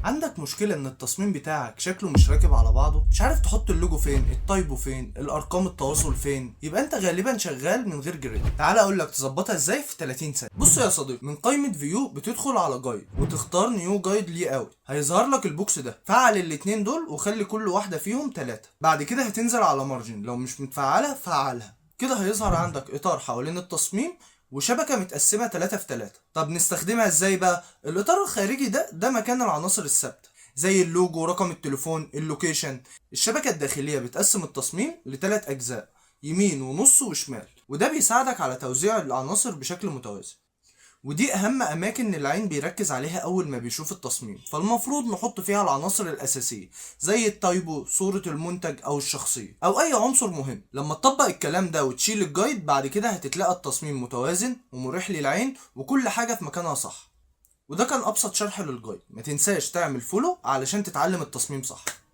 عندك مشكلة ان التصميم بتاعك شكله مش راكب على بعضه، مش عارف تحط اللوجو فين، التايبو فين، الارقام التواصل فين، يبقى انت غالبا شغال من غير جريد. تعال اقول لك تظبطها ازاي في 30 ثانية. بص يا صديقي، من قائمة فيو بتدخل على جايد وتختار نيو جايد لي اوت. هيظهر لك البوكس ده، فعل الاتنين دول وخلي كل واحدة فيهم 3. بعد كده هتنزل على مارجن، لو مش متفعلة فعلها. كده هيظهر عندك اطار حوالين التصميم وشبكة متقسمة 3 في 3. طب نستخدمها ازاي بقى؟ الاطار الخارجي ده مكان العناصر الثابتة زي اللوجو، رقم التليفون، اللوكيشن. الشبكة الداخلية بتقسم التصميم ل3 اجزاء، يمين ونص وشمال، وده بيساعدك على توزيع العناصر بشكل متوازي. ودي اهم اماكن العين بيركز عليها اول ما بيشوف التصميم، فالمفروض نحط فيها العناصر الاساسيه زي التايبو، صوره المنتج او الشخصيه او اي عنصر مهم. لما تطبق الكلام ده وتشيل الجايد، بعد كده هتتلاقى التصميم متوازن ومريح للعين وكل حاجه في مكانها صح. وده كان ابسط شرح للجايد. ما تنساش تعمل فولو علشان تتعلم التصميم صح.